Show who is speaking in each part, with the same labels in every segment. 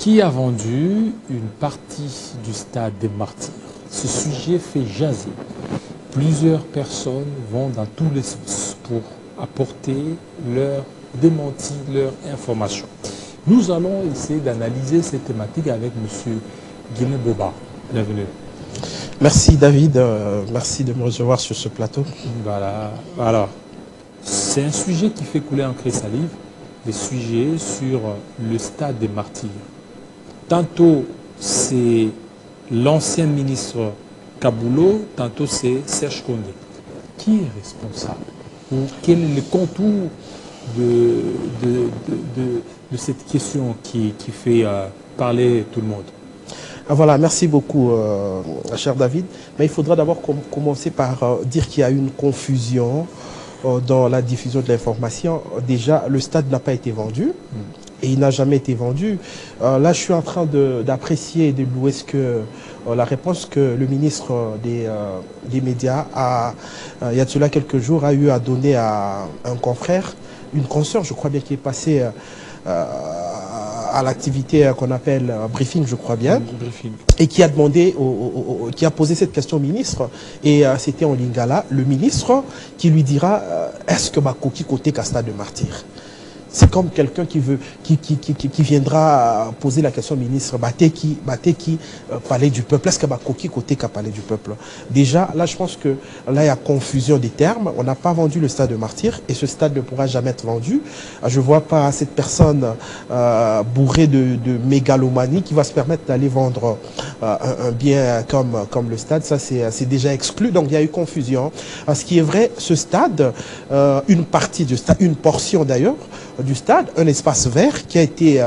Speaker 1: Qui a vendu une partie du stade des Martyrs? Ce sujet fait jaser. Plusieurs personnes vont dans tous les sens pour apporter leur démenti, leur information. Nous allons essayer d'analyser cette thématique avec M. Guilhem Boba. Bienvenue.
Speaker 2: Merci David, merci de me recevoir sur ce plateau.
Speaker 1: Voilà. Alors, c'est un sujet qui fait couler encre et salive, des sujets sur le stade des Martyrs. Tantôt c'est l'ancien ministre Kaboulou, tantôt c'est Serge Kondé. Qui est responsable? Ou quel est le contour de cette question qui fait parler tout le monde?
Speaker 2: Voilà, merci beaucoup, cher David. Mais il faudra d'abord commencer par dire qu'il y a eu une confusion dans la diffusion de l'information. Déjà, le stade n'a pas été vendu. Et il n'a jamais été vendu. Là, je suis en train d'apprécier et de louer la réponse que le ministre des médias, il y a de cela quelques jours, a eu à donner à un confrère, une consoeur, je crois bien, qui est passée à l'activité qu'on appelle briefing, je crois bien, et qui a demandé, qui a posé cette question au ministre, et c'était en lingala, le ministre qui lui dira est-ce que Bakoki côté Casta de Martyr? C'est comme quelqu'un qui viendra poser la question au ministre Bateki, palais du peuple. Est-ce que Bakoki côté palais du peuple? Déjà, là, je pense que là, il y a confusion des termes. On n'a pas vendu le stade de Martyr et ce stade ne pourra jamais être vendu. Je ne vois pas cette personne bourrée de mégalomanie qui va se permettre d'aller vendre un bien comme le stade. Ça, c'est déjà exclu. Donc, il y a eu confusion. Ce qui est vrai, ce stade, une partie du stade, une portion d'ailleurs, du stade, un espace vert qui a été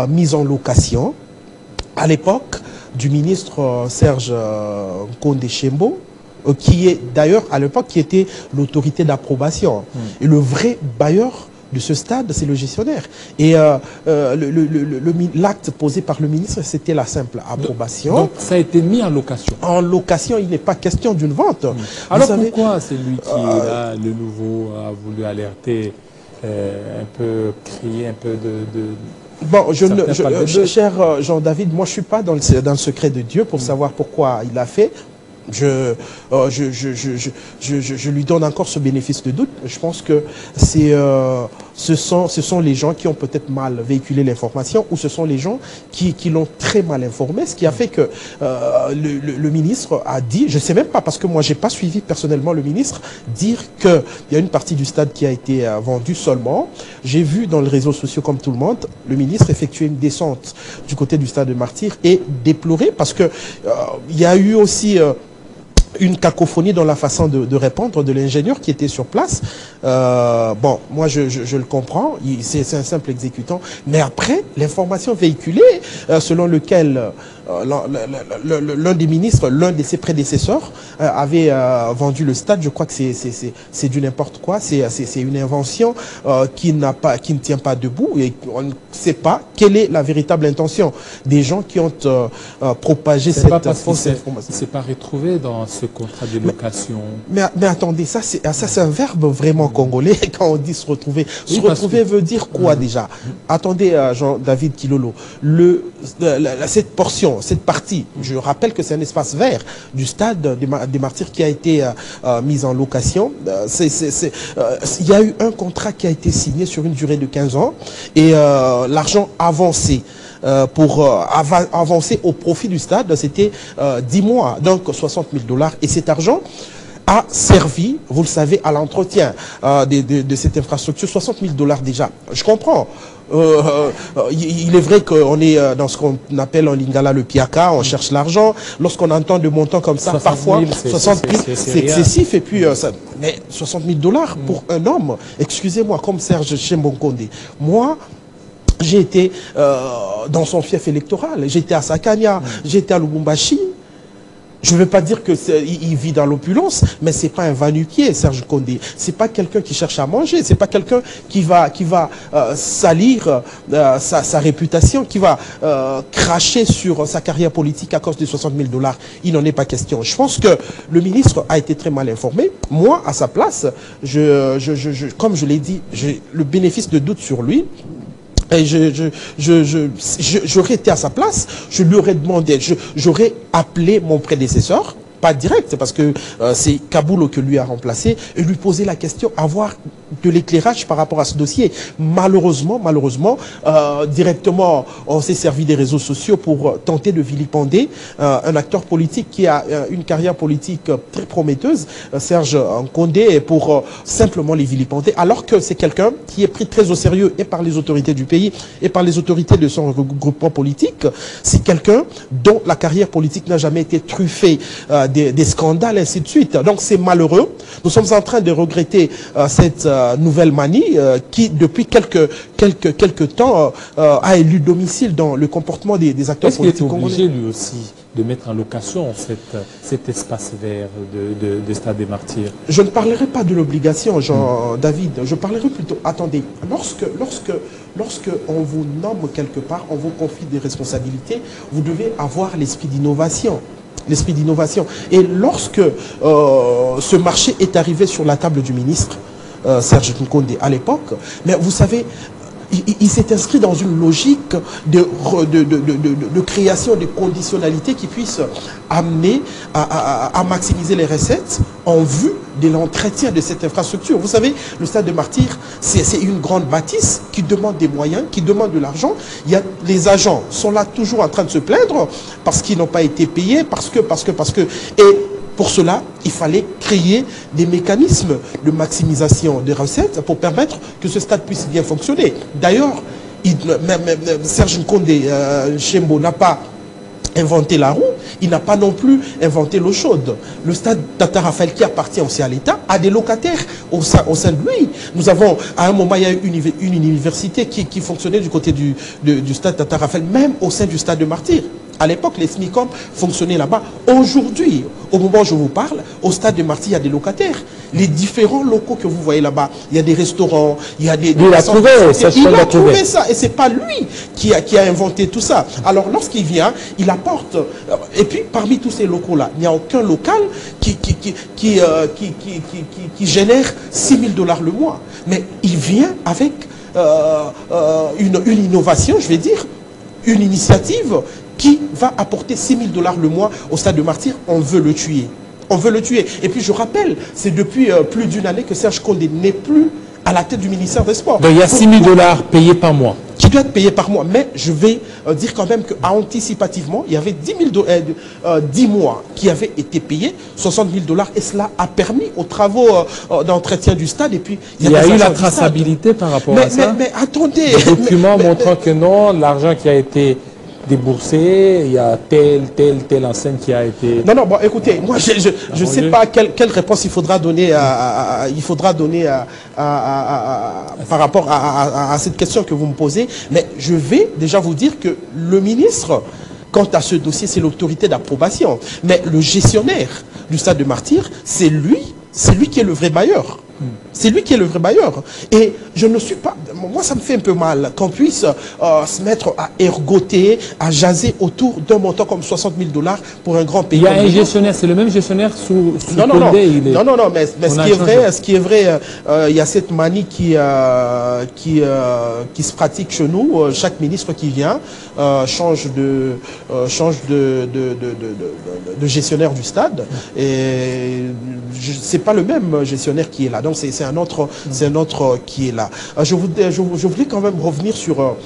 Speaker 2: mis en location à l'époque du ministre Serge Kondé Chembo, qui est d'ailleurs à l'époque qui était l'autorité d'approbation. Et le vrai bailleur de ce stade, c'est le gestionnaire. Et l'acte posé par le ministre, c'était la simple approbation.
Speaker 1: Donc ça a été mis en location.
Speaker 2: En location, il n'est pas question d'une vente.
Speaker 1: Alors pourquoi c'est lui qui, là, le nouveau, a voulu alerter, un peu crier, un peu de...
Speaker 2: Bon, cher Jean-David, moi je ne suis pas dans le secret de Dieu pour savoir pourquoi il l'a fait. Je lui donne encore ce bénéfice de doute. Je pense que ce sont les gens qui ont peut-être mal véhiculé l'information ou ce sont les gens qui l'ont très mal informé. Ce qui a fait que le ministre a dit, je ne sais même pas parce que moi je n'ai pas suivi personnellement le ministre, dire qu'il y a une partie du stade qui a été vendue seulement. J'ai vu dans les réseaux sociaux comme tout le monde, le ministre effectuer une descente du côté du stade de Martyr et déplorer parce que il y a eu aussi... une cacophonie dans la façon de répondre de l'ingénieur qui était sur place. Bon, moi je le comprends, c'est un simple exécutant. Mais après, l'information véhiculée selon lequel l'un des ministres, l'un de ses prédécesseurs avait vendu le stade, je crois que c'est du n'importe quoi. C'est une invention qui ne tient pas debout et on ne sait pas quelle est la véritable intention des gens qui ont propagé cette fausse information.
Speaker 1: Il ne s'est pas retrouvé dans ce contrat de location.
Speaker 2: Mais attendez, ça c'est un verbe vraiment congolais quand on dit se retrouver. Se retrouver veut dire quoi déjà? Attendez, Jean-David Kilolo, cette portion, cette partie, je rappelle que c'est un espace vert du stade des Martyrs qui a été mis en location. Il y a eu un contrat qui a été signé sur une durée de 15 ans et l'argent avancé. Pour avancer au profit du stade, c'était 10 mois, donc 60 000 $. Et cet argent a servi, vous le savez, à l'entretien de cette infrastructure, 60 000 $ déjà. Je comprends. Il est vrai qu'on est dans ce qu'on appelle en lingala le piaka, on cherche l'argent. Lorsqu'on entend de montants comme ça, parfois 60 000, c'est excessif. Et puis, mais 60 000 $ pour un homme, excusez-moi, comme Serge Kondé. Moi, j'ai été dans son fief électoral, j'étais à Sakania, j'étais à Lubumbashi. Je ne veux pas dire qu'il vit dans l'opulence, mais ce n'est pas un va-nu-pied, Serge Kondé. Ce n'est pas quelqu'un qui cherche à manger, ce n'est pas quelqu'un qui va salir sa réputation, qui va cracher sur sa carrière politique à cause de 60 000 $. Il n'en est pas question. Je pense que le ministre a été très mal informé. Moi, à sa place, comme je l'ai dit, j'ai le bénéfice de doute sur lui. Et j'aurais été à sa place, je lui aurais demandé, j'aurais appelé mon prédécesseur, pas direct, parce que c'est Kaboul qui lui a remplacé, et lui poser la question, avoir de l'éclairage par rapport à ce dossier. Malheureusement, directement, on s'est servi des réseaux sociaux pour tenter de vilipender un acteur politique qui a une carrière politique très prometteuse, Serge Nkondé, pour simplement les vilipender, alors que c'est quelqu'un qui est pris très au sérieux et par les autorités du pays et par les autorités de son regroupement politique. C'est quelqu'un dont la carrière politique n'a jamais été truffée des scandales, ainsi de suite. Donc c'est malheureux. Nous sommes en train de regretter cette nouvelle manie qui, depuis quelques temps, a élu domicile dans le comportement des acteurs politiques.
Speaker 1: Est-ce qu'il est obligé, lui aussi, de mettre en location cet espace vert de Stade des Martyrs?
Speaker 2: Je ne parlerai pas de l'obligation, Jean-David. Je parlerai plutôt... Attendez, lorsque on vous nomme quelque part, on vous confie des responsabilités, vous devez avoir l'esprit d'innovation. L'esprit d'innovation. Et lorsque ce marché est arrivé sur la table du ministre, Serge Nkondé, à l'époque, mais vous savez, il s'est inscrit dans une logique de création de conditionnalités qui puissent amener à maximiser les recettes en vue de l'entretien de cette infrastructure. Vous savez, le Stade de Martyrs, c'est une grande bâtisse qui demande des moyens, qui demande de l'argent. Les agents sont là toujours en train de se plaindre parce qu'ils n'ont pas été payés, parce que... Et pour cela, il fallait créer des mécanismes de maximisation des recettes pour permettre que ce stade puisse bien fonctionner. D'ailleurs, Serge Nkondé Chembo n'a pas inventé la roue, il n'a pas non plus inventé l'eau chaude. Le stade Tata Raphaël, qui appartient aussi à l'État, a des locataires au sein de lui. Nous avons, à un moment, il y a eu une université qui fonctionnait du côté du stade Tata Raphaël, même au sein du stade de Martyrs. À l'époque, les SMICOM fonctionnaient là-bas. Aujourd'hui, au moment où je vous parle, au stade de Martyrs, il y a des locataires. Les différents locaux que vous voyez là-bas, il y a des restaurants, il y a des...
Speaker 1: Il a trouvé
Speaker 2: ça. Et c'est pas lui qui a inventé tout ça. Alors, lorsqu'il vient, il apporte... Et puis, parmi tous ces locaux-là, il n'y a aucun local qui génère 6 000 $ le mois. Mais il vient avec une innovation, je vais dire, une initiative qui va apporter 6 000 $ le mois au stade de Martyrs. On veut le tuer. On veut le tuer. Et puis je rappelle, c'est depuis plus d'une année que Serge Nkondé n'est plus à la tête du ministère des Sports.
Speaker 1: Donc il y a 6 000 $ payés par mois.
Speaker 2: Qui doit être payé par mois. Mais je vais dire quand même qu'anticipativement, il y avait 10 mois qui avaient été payés, 60 000 $. Et cela a permis aux travaux d'entretien du stade. Et puis,
Speaker 1: il y a eu la traçabilité par rapport à ça.
Speaker 2: Mais attendez.
Speaker 1: Des documents montrant que non, l'argent qui a été déboursé, il y a telle enseigne qui a été...
Speaker 2: Non, bon, écoutez, moi, je ne sais pas quelle réponse il faudra donner par rapport à cette question que vous me posez, mais je vais déjà vous dire que le ministre, quant à ce dossier, c'est l'autorité d'approbation. Mais le gestionnaire du stade de Martyrs, c'est lui qui est le vrai bailleur. C'est lui qui est le vrai bailleur. Et je ne suis pas... Moi, ça me fait un peu mal qu'on puisse se mettre à ergoter, à jaser autour d'un montant comme 60 000 $ pour un grand pays.
Speaker 1: Il y a un gestionnaire, c'est le même gestionnaire sous
Speaker 2: Condé. Non, mais ce qui est vrai, il y a cette manie qui se pratique chez nous. Chaque ministre qui vient change de gestionnaire du stade. Et c'est pas le même gestionnaire qui est là. Donc c'est un autre qui est là. Je voulais quand même revenir sur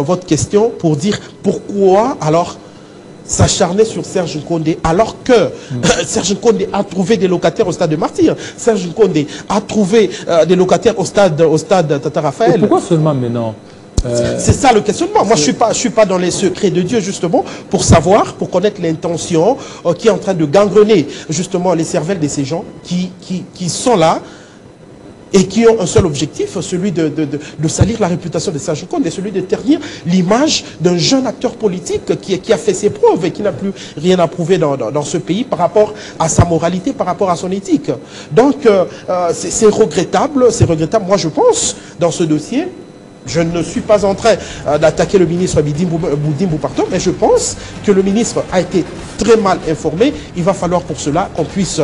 Speaker 2: votre question pour dire pourquoi alors s'acharner sur Serge Nkondé alors que Serge Nkondé a trouvé des locataires au stade de Martyrs. Serge Nkondé a trouvé des locataires au stade Tata Raphaël.
Speaker 1: Et pourquoi seulement maintenant?
Speaker 2: C'est ça le questionnement. Moi, je suis pas dans les secrets de Dieu, justement, pour connaître l'intention qui est en train de gangrener, justement, les cervelles de ces gens qui sont là et qui ont un seul objectif, celui de salir la réputation de Serge Nkondé, celui de ternir l'image d'un jeune acteur politique qui a fait ses preuves et qui n'a plus rien à prouver dans ce pays par rapport à sa moralité, par rapport à son éthique. Donc, c'est regrettable, c'est regrettable. Moi, je pense, dans ce dossier, Je ne suis pas en train d'attaquer le ministre Boudimbo Parton, mais je pense que le ministre a été très mal informé. Il va falloir pour cela qu'on puisse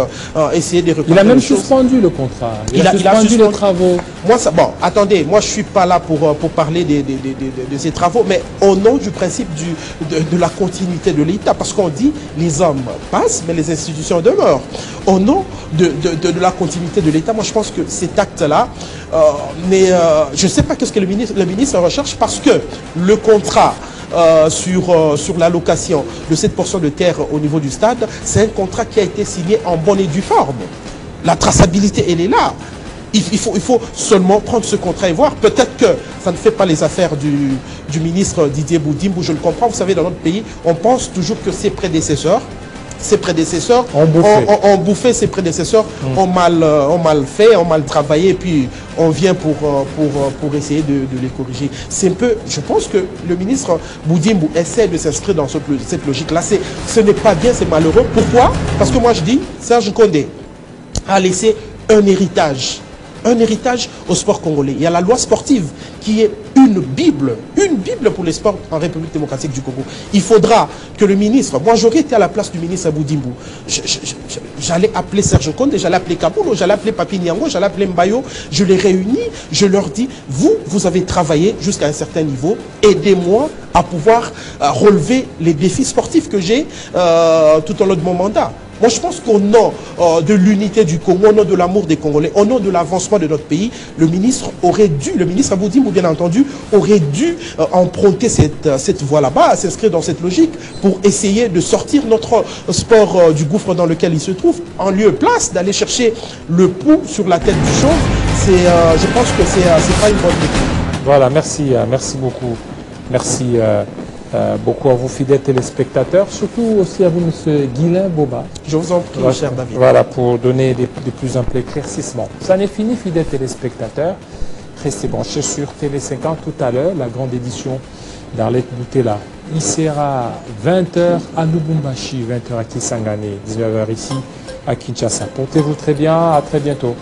Speaker 2: essayer de reconnaître.
Speaker 1: Il a même suspendu le contrat. Il a suspendu les travaux.
Speaker 2: Moi, ça, bon, attendez, moi je ne suis pas là pour parler de ces travaux, mais au nom du principe de la continuité de l'État, parce qu'on dit les hommes passent, mais les institutions demeurent. Au nom de la continuité de l'État, moi je pense que cet acte-là, je ne sais pas qu'est-ce que le ministre recherche, parce que le contrat sur l'allocation de cette portion de terre au niveau du stade, c'est un contrat qui a été signé en bonne et due forme. La traçabilité, elle est là. Il faut seulement prendre ce contrat et voir. Peut-être que ça ne fait pas les affaires du ministre Didier Boudimbo, je le comprends. Vous savez, dans notre pays, on pense toujours que ses prédécesseurs ont bouffé, ses prédécesseurs ont mal fait, ont mal travaillé, et puis on vient pour essayer de les corriger. C'est un peu, je pense que le ministre Boudimbo essaie de s'inscrire dans cette logique-là. Ce n'est pas bien, c'est malheureux. Pourquoi? Parce que moi je dis, Serge Condé a laissé un héritage au sport congolais. Il y a la loi sportive qui est une Bible pour les sports en République démocratique du Congo. Il faudra que le ministre, moi j'aurais été à la place du ministre Boudimbo, j'allais appeler Serge Condé, j'allais appeler Kabulo, j'allais appeler Papi Niango, j'allais appeler Mbayo, je les réunis, je leur dis, vous avez travaillé jusqu'à un certain niveau, aidez-moi à pouvoir relever les défis sportifs que j'ai tout au long de mon mandat. Moi, je pense qu'au nom de l'unité du Congo, au nom de l'amour des Congolais, au nom de l'avancement de notre pays, le ministre Boudimbo, bien entendu, aurait dû emprunter cette voie là-bas, s'inscrire dans cette logique pour essayer de sortir notre sport du gouffre dans lequel il se trouve, en lieu et place d'aller chercher le pouls sur la tête du chauve. Je pense que c'est pas une bonne technique.
Speaker 1: Voilà, merci beaucoup. Merci beaucoup à vous, fidèles téléspectateurs, surtout aussi à vous, M. Guilain Boba.
Speaker 2: Je vous en prie, cher David.
Speaker 1: Voilà, pour donner des plus amples éclaircissements. Ça n'est fini, fidèles téléspectateurs. Restez branchés sur Télé 50 tout à l'heure, la grande édition d'Arlette Boutella. Il sera 20h à Lubumbashi, 20h à Kisangani, 19h ici à Kinshasa. Portez-vous très bien, à très bientôt.